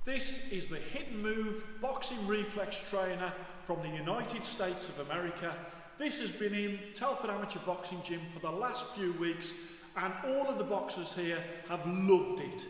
This is the Hit and Move Boxing Reflex Trainer from the United States of America. This has been in Telford Amateur Boxing Gym for the last few weeks and all of the boxers here have loved it.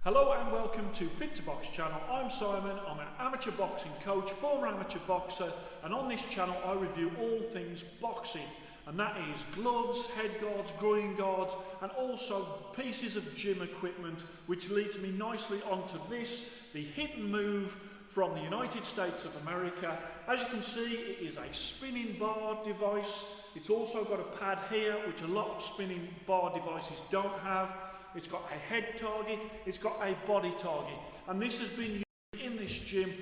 Hello and welcome to Fit to Box channel. I'm Simon, I'm an amateur boxing coach, former amateur boxer, and on this channel I review all things boxing, and that is gloves, head guards, groin guards, and also pieces of gym equipment, which leads me nicely onto this, the Hit and Move from the United States of America. As you can see, it is a spinning bar device. It's also got a pad here, which a lot of spinning bar devices don't have. It's got a head target, it's got a body target, and this has been used in this gym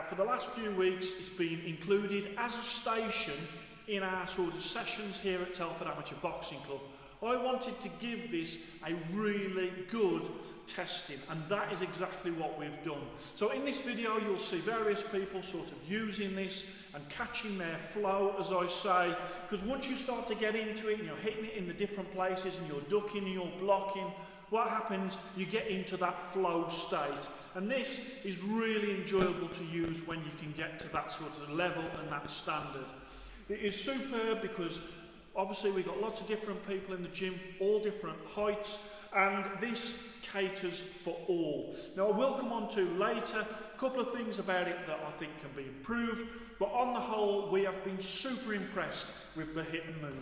for the last few weeks. It's been included as a station in our sort of sessions here at Telford Amateur Boxing Club. I wanted to give this a really good testing, and that is exactly what we've done. So in this video you'll see various people sort of using this and catching their flow, as I say, because once you start to get into it and you're hitting it in the different places and you're ducking and you're blocking, what happens, you get into that flow state, and this is really enjoyable to use when you can get to that sort of level and that standard. It is superb because obviously we've got lots of different people in the gym, all different heights, and this caters for all. Now I will come on to later a couple of things about it that I think can be improved, but on the whole we have been super impressed with the Hit and Move.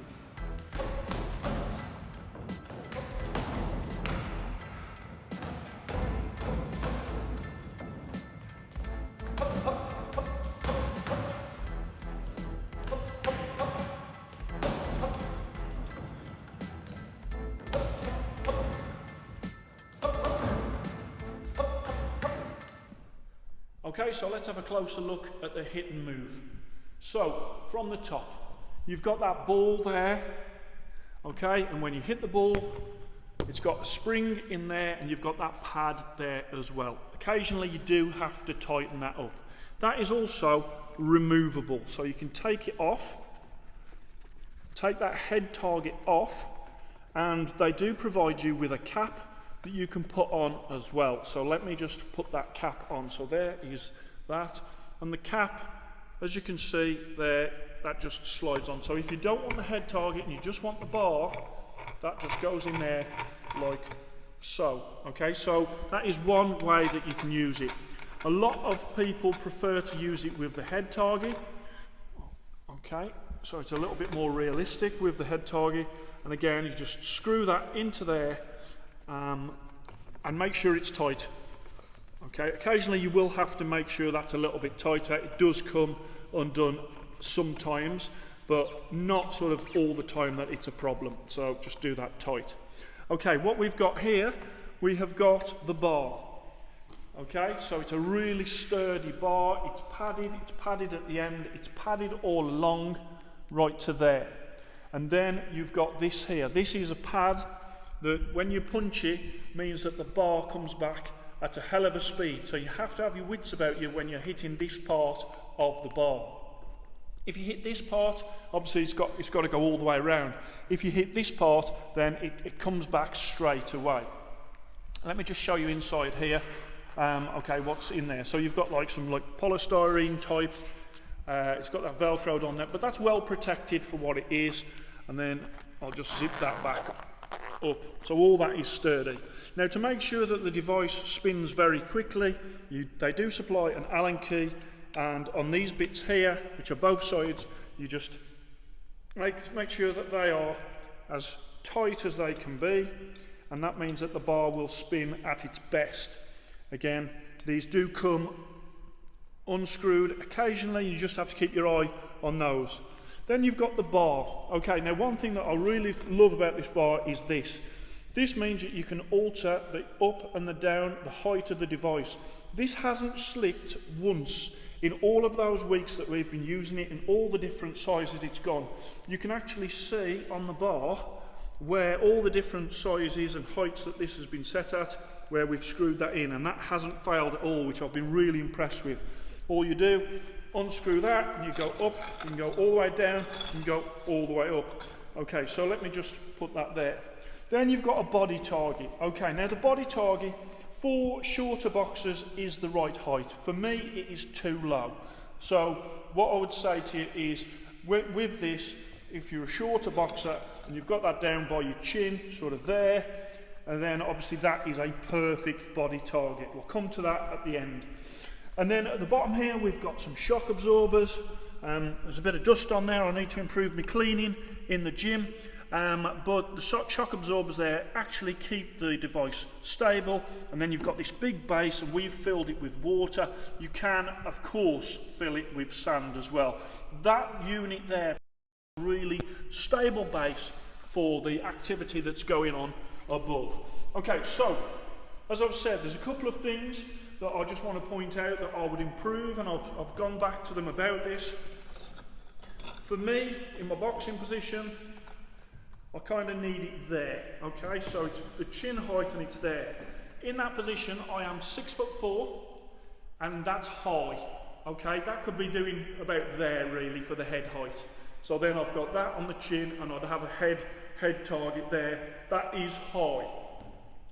Okay, so let's have a closer look at the Hit and Move. So, from the top, you've got that ball there, okay, and when you hit the ball, it's got a spring in there and you've got that pad there as well. Occasionally you do have to tighten that up. That is also removable, so you can take it off, take that head target off, and they do provide you with a cap that you can put on as well. So let me just put that cap on. So there is that, and the cap, as you can see there, that just slides on. So if you don't want the head target and you just want the bar, that just goes in there like so. Okay, so that is one way that you can use it. A lot of people prefer to use it with the head target. Okay, so it's a little bit more realistic with the head target, and again you just screw that into there and make sure it's tight. Okay, occasionally you will have to make sure that's a little bit tighter. It does come undone sometimes, but not sort of all the time that it's a problem, so just do that tight. Okay, what we've got here, we have got the bar. Okay, so it's a really sturdy bar. It's padded at the end, it's padded all along right to there, and then you've got this here. This is a pad that when you punch it means that the bar comes back at a hell of a speed, so you have to have your wits about you when you're hitting this part of the bar. If you hit this part, obviously it's got to go all the way around. If you hit this part, then it comes back straight away. Let me just show you inside here. Okay, what's in there? So you've got like some polystyrene type, it's got that velcroed on there, but that's well protected for what it is, and then I'll just zip that back up. So all that is sturdy. Now, to make sure that the device spins very quickly, they do supply an Allen key, and on these bits here, which are both sides, you just make sure that they are as tight as they can be, and that means that the bar will spin at its best. Again, these do come unscrewed occasionally, you just have to keep your eye on those. Then you've got the bar. Okay, now one thing that I really love about this bar is this. This means that you can alter the up and the down, the height of the device. This hasn't slipped once in all of those weeks that we've been using it, in all the different sizes it's gone. You can actually see on the bar where all the different sizes and heights that this has been set at, where we've screwed that in, and that hasn't failed at all, which I've been really impressed with. All you do unscrew that, and you go up, you can go all the way down, you can go all the way up. Okay, so let me just put that there. Then you've got a body target. Okay, now the body target for shorter boxers is the right height. For me, it is too low. So what I would say to you is, with this, if you're a shorter boxer and you've got that down by your chin, sort of there, and then obviously that is a perfect body target. We'll come to that at the end. And then at the bottom here, we've got some shock absorbers. There's a bit of dust on there. I need to improve my cleaning in the gym. But the shock absorbers there actually keep the device stable. And then you've got this big base, and we've filled it with water. You can, of course, fill it with sand as well. That unit there, really stable base for the activity that's going on above. Okay, so as I've said, there's a couple of things that I just want to point out that I would improve, and I've gone back to them about this. For me, in my boxing position, I kind of need it there. Okay, so it's the chin height and it's there. In that position, I am 6'4", and that's high. Okay, that could be doing about there really for the head height. So then I've got that on the chin, and I'd have a head target there. That is high.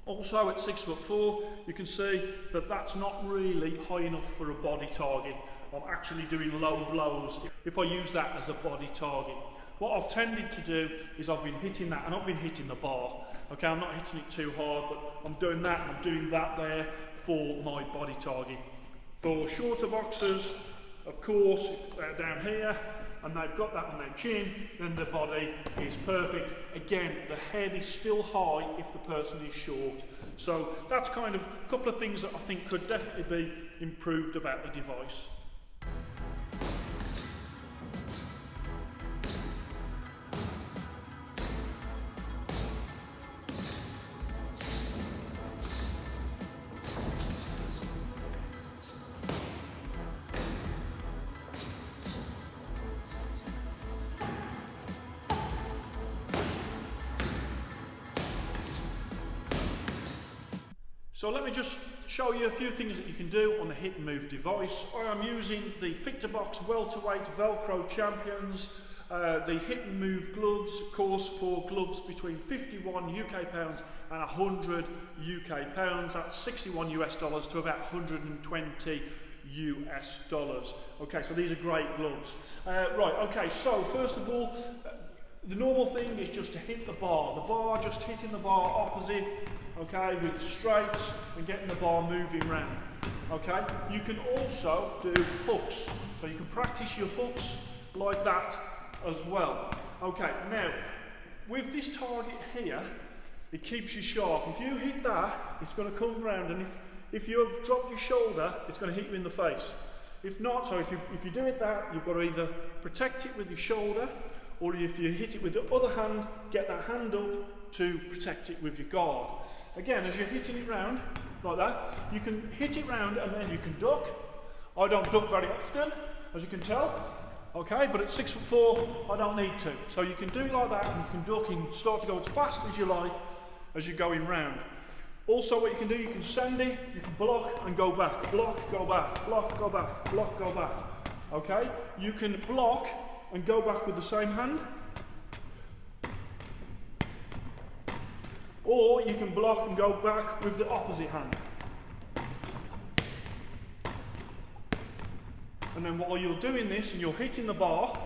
Also at 6'4", you can see that that's not really high enough for a body target. I'm actually doing low blows if I use that as a body target. What I've tended to do is I've been hitting that, and I've been hitting the bar. Okay, I'm not hitting it too hard, but I'm doing that, and I'm doing that there for my body target. For shorter boxers, of course, if they're down here, and they've got that on their chin, then the body is perfect. Again, the head is still high if the person is short. So that's kind of a couple of things that I think could definitely be improved about the device. So let me just show you a few things that you can do on the hit and move device. I am using the Fit2Box welterweight Velcro Champions, the hit and move gloves, of course, for gloves between 51 UK pounds and 100 UK pounds. That's 61 US dollars to about 120 US dollars. Okay, so these are great gloves. Right, okay, so first of all, the normal thing is just to hit the bar, just hitting the bar opposite, okay, with straights and getting the bar moving round. Okay, you can also do hooks, so you can practice your hooks like that as well. Okay, now with this target here, it keeps you sharp. If you hit that, it's going to come round, and if you have dropped your shoulder, it's going to hit you in the face. If not, so if you do it that, you've got to either protect it with your shoulder, or if you hit it with the other hand, get that hand up to protect it with your guard. Again, as you're hitting it round, like that, you can hit it round and then you can duck. I don't duck very often, as you can tell, okay, but at 6'4", I don't need to. So you can do it like that, and you can duck and start to go as fast as you like as you're going round. Also, what you can do, you can send it, you can block and go back, block, go back, block, go back, block, go back, okay? You can block and go back with the same hand, or you can block and go back with the opposite hand. And then while you're doing this and you're hitting the bar,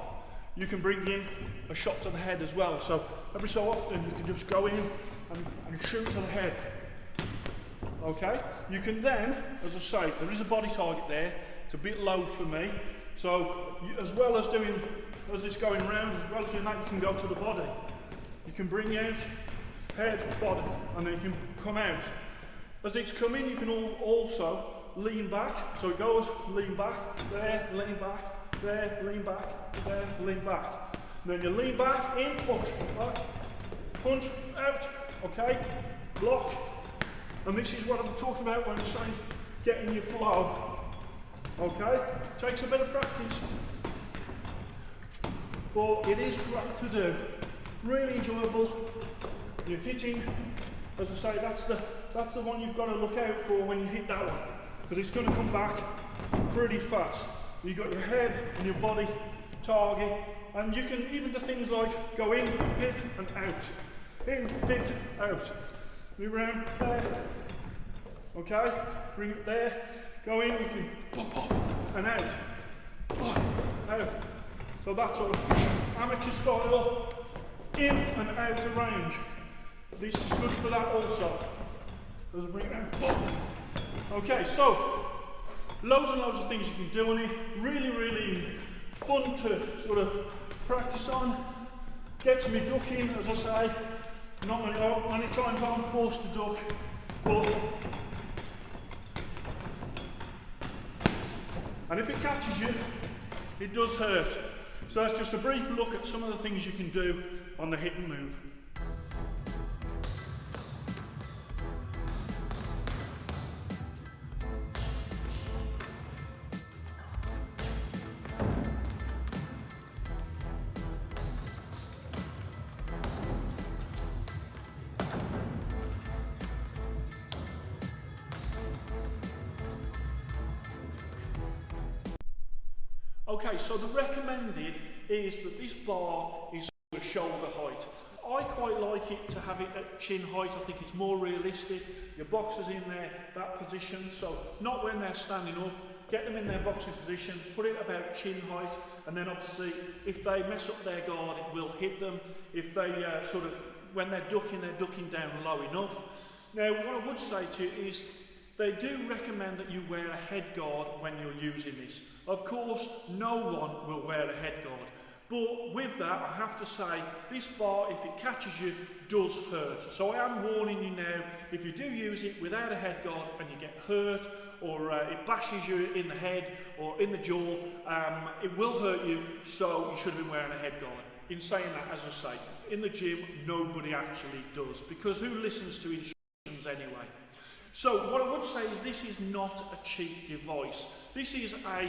you can bring in a shot to the head as well. So every so often you can just go in and shoot to the head. Okay? You can then, as I say, there is a body target there. It's a bit low for me. So as well as doing, as it's going round, as well as doing that, you can go to the body. You can bring out head, body, and then you can come out. As it's coming, you can also lean back. So it goes, lean back, there, lean back, there, lean back, there, lean back. And then you lean back, in, punch, out, okay, block. And this is what I'm talking about when I'm saying getting your flow. Okay, takes a bit of practice, but it is great to do. Really enjoyable. You're hitting, as I say, that's the one you've got to look out for when you hit that one, because it's going to come back pretty fast. You've got your head and your body target, and you can even do things like go in, hit and out. In, hit, out. Move around there. Okay, bring it there. Go in, you can pop, pop, and out. Pop, out. So that's sort of amateur style, in and out of range. This is good for that also. As I bring it out. Pop. Okay, so loads and loads of things you can do on it. Really, really fun to sort of practice on. Gets me ducking, as I say. Not many times I'm forced to duck, but and if it catches you, it does hurt. So that's just a brief look at some of the things you can do on the hit and move. Okay, so the recommended is that this bar is sort of shoulder height. I quite like it to have it at chin height. I think it's more realistic. Your boxer's in there, that position, so not when they're standing up. Get them in their boxing position, put it about chin height, and then obviously if they mess up their guard, it will hit them. If they when they're ducking down low enough. Now, what I would say to you is, they do recommend that you wear a head guard when you're using this. Of course, no one will wear a head guard. But with that, I have to say, this bar, if it catches you, does hurt. So I am warning you now, if you do use it without a head guard and you get hurt, or it bashes you in the head or in the jaw, it will hurt you, so you should have been wearing a head guard. In saying that, as I say, in the gym, nobody actually does, because who listens to instructions anyway? So what I would say is this is not a cheap device. This is a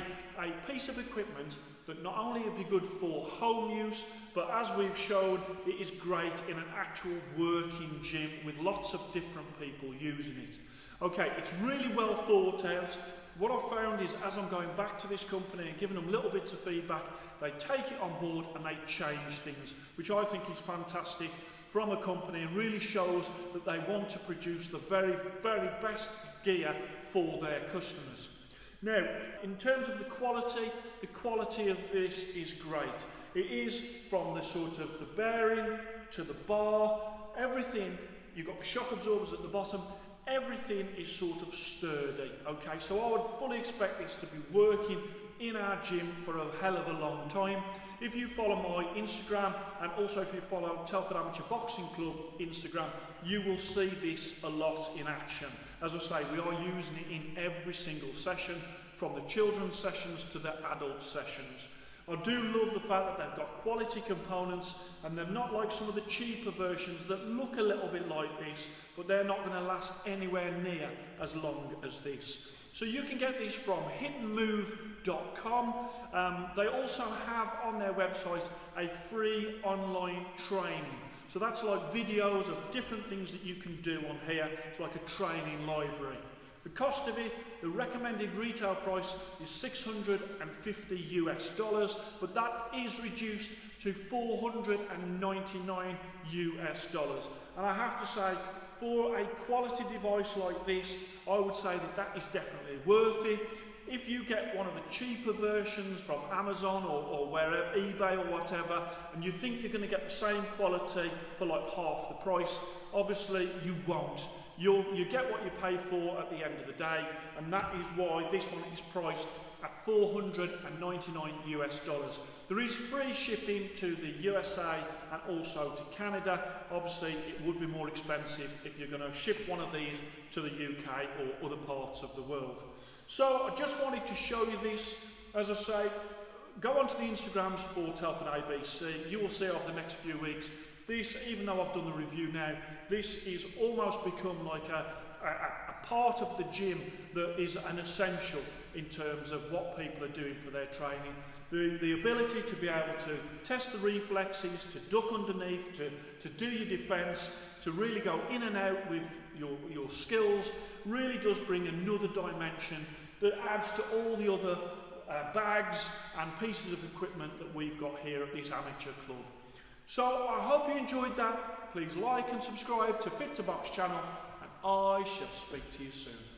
piece of equipment that not only would be good for home use, but as we've shown, it is great in an actual working gym with lots of different people using it. Okay, it's really well thought out. What I've found is, as I'm going back to this company and giving them little bits of feedback, they take it on board and they change things, which I think is fantastic from a company and really shows that they want to produce the very, very best gear for their customers. Now, in terms of the quality of this is great. It is from the sort of the bearing to the bar, everything. You've got the shock absorbers at the bottom. Everything is sort of sturdy, okay? So I would fully expect this to be working in our gym for a hell of a long time. If you follow my Instagram, and also if you follow Telford Amateur Boxing Club Instagram, you will see this a lot in action. As I say, we are using it in every single session, from the children's sessions to the adult sessions. I do love the fact that they've got quality components, and they're not like some of the cheaper versions that look a little bit like this, but they're not going to last anywhere near as long as this. So you can get these from hitandmove.com. They also have on their website a free online training. So that's like videos of different things that you can do on here. It's like a training library. The cost of it, the recommended retail price is $650 US, but that is reduced to $499 US. And I have to say, for a quality device like this, I would say that that is definitely worth it. If you get one of the cheaper versions from Amazon or wherever, eBay or whatever, and you think you're going to get the same quality for like half the price, obviously you won't. You get what you pay for at the end of the day, and that is why this one is priced at $499 US. There is free shipping to the USA and also to Canada. Obviously, it would be more expensive if you're going to ship one of these to the UK or other parts of the world. So I just wanted to show you this. As I say, go onto the Instagrams for Telford ABC. You will see over the next few weeks. This, even though I've done the review now, this is almost become like a part of the gym that is an essential in terms of what people are doing for their training. The ability to be able to test the reflexes, to duck underneath, to do your defence, to really go in and out with your skills, really does bring another dimension that adds to all the other bags and pieces of equipment that we've got here at this amateur club. So I hope you enjoyed that. Please like and subscribe to Fit to Box channel, and I shall speak to you soon.